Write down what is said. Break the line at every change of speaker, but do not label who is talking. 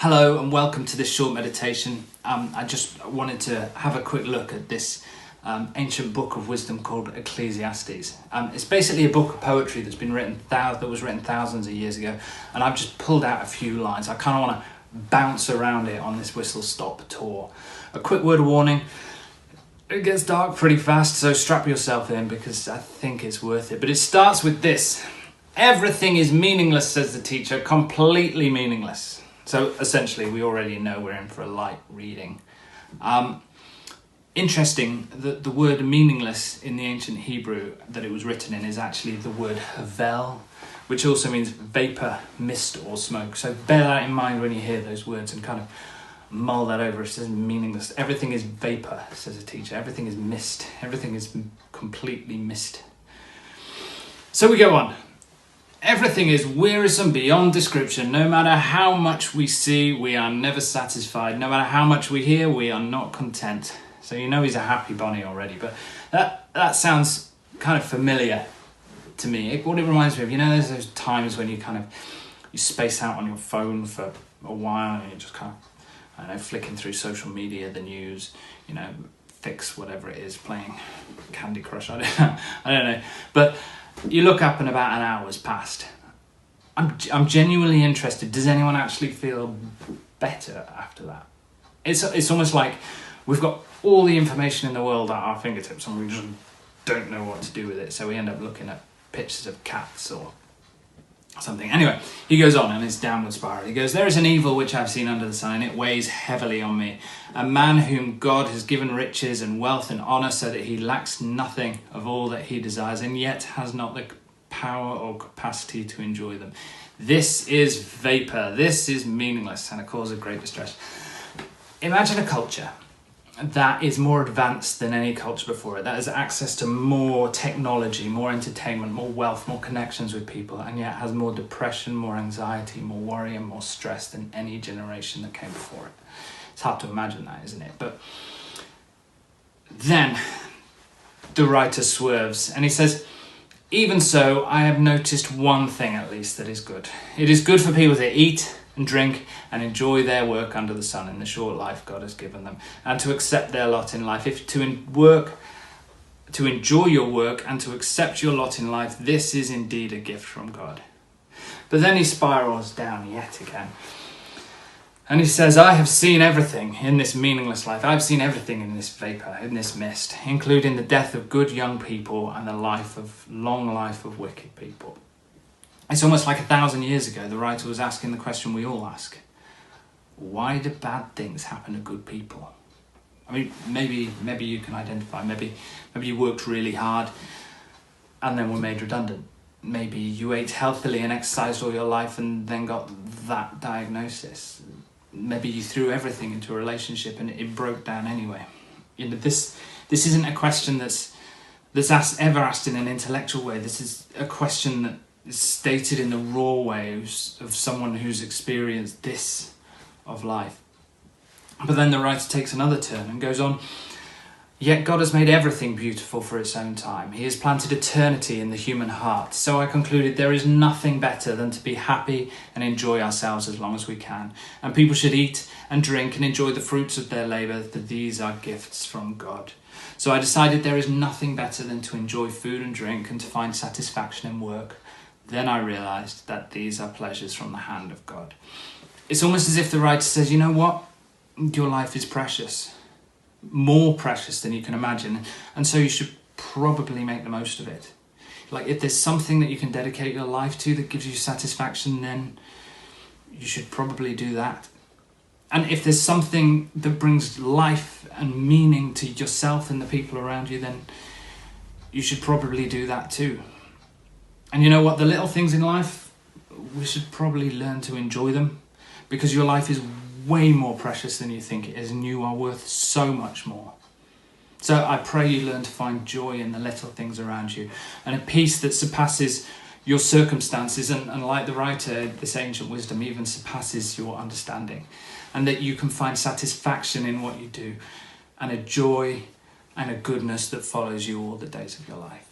Hello and welcome to this short meditation. I just wanted to have a quick look at this ancient book of wisdom called Ecclesiastes. It's basically a book of poetry that's been written that was written thousands of years ago, and I've just pulled out a few lines. I kind of want to bounce around it on this whistle-stop tour. A quick word of warning: it gets dark pretty fast, so strap yourself in because I think it's worth it. But it starts with this: everything is meaningless, says the teacher, completely meaningless. So essentially, we already know we're in for a light reading. Interesting that the word meaningless in the ancient Hebrew that it was written in is actually the word havel, which also means vapor, mist or smoke. So bear that in mind when you hear those words and kind of mull that over. It says meaningless. Everything is vapor, says a teacher. Everything is mist. Everything is completely mist. So we go on. Everything is wearisome beyond description. No matter how much we see, we are never satisfied. No matter how much we hear, we are not content. So you know he's a happy bunny already, but that sounds kind of familiar to me. What it reminds me of, there's those times when you space out on your phone for a while and you're just kind of, flicking through social media, the news, fix whatever it is, playing Candy Crush, I don't know. But you look up and about an hour's passed. I'm genuinely interested. Does anyone actually feel better after that? It's almost like we've got all the information in the world at our fingertips and we just don't know what to do with it. So we end up looking at pictures of cats or something. Anyway, he goes on in his downward spiral. He goes, "There is an evil which I've seen under the sun, and it weighs heavily on me. A man whom God has given riches and wealth and honour so that he lacks nothing of all that he desires, and yet has not the power or capacity to enjoy them. This is vapour. This is meaningless, and a cause of great distress." Imagine a culture that is more advanced than any culture before it, that has access to more technology, more entertainment, more wealth, more connections with people, and yet has more depression, more anxiety, more worry and more stress than any generation that came before it. It's hard to imagine that, isn't it? But then the writer swerves and he says, "Even so, I have noticed one thing at least that is good. It is good for people to eat and drink and enjoy their work under the sun in the short life God has given them, and to accept their lot in life. If to enjoy your work and to accept your lot in life, this is indeed a gift from God." But then he spirals down yet again. And he says, "I have seen everything in this meaningless life. I've seen everything in this vapour, in this mist, including the death of good young people and the long life of wicked people." It's almost like 1,000 years ago, the writer was asking the question we all ask. Why do bad things happen to good people? I mean, maybe you can identify. Maybe you worked really hard and then were made redundant. Maybe you ate healthily and exercised all your life and then got that diagnosis. Maybe you threw everything into a relationship and it broke down anyway. This isn't a question that's ever asked in an intellectual way. This is a question that is stated in the raw way of someone who's experienced this of life. But then the writer takes another turn and goes on, "Yet God has made everything beautiful for its own time. He has planted eternity in the human heart. So I concluded there is nothing better than to be happy and enjoy ourselves as long as we can. And people should eat and drink and enjoy the fruits of their labour, that these are gifts from God. So I decided there is nothing better than to enjoy food and drink and to find satisfaction in work. Then I realised that these are pleasures from the hand of God." It's almost as if the writer says, you know what? Your life is precious. More precious than you can imagine. And so you should probably make the most of it. Like, if there's something that you can dedicate your life to that gives you satisfaction, then you should probably do that. And if there's something that brings life and meaning to yourself and the people around you, then you should probably do that too. And you know what? The little things in life, we should probably learn to enjoy them, because your life is way more precious than you think it is, and you are worth so much more. So I pray you learn to find joy in the little things around you, and a peace that surpasses your circumstances, and like the writer, this ancient wisdom even surpasses your understanding, and that you can find satisfaction in what you do, and a joy and a goodness that follows you all the days of your life.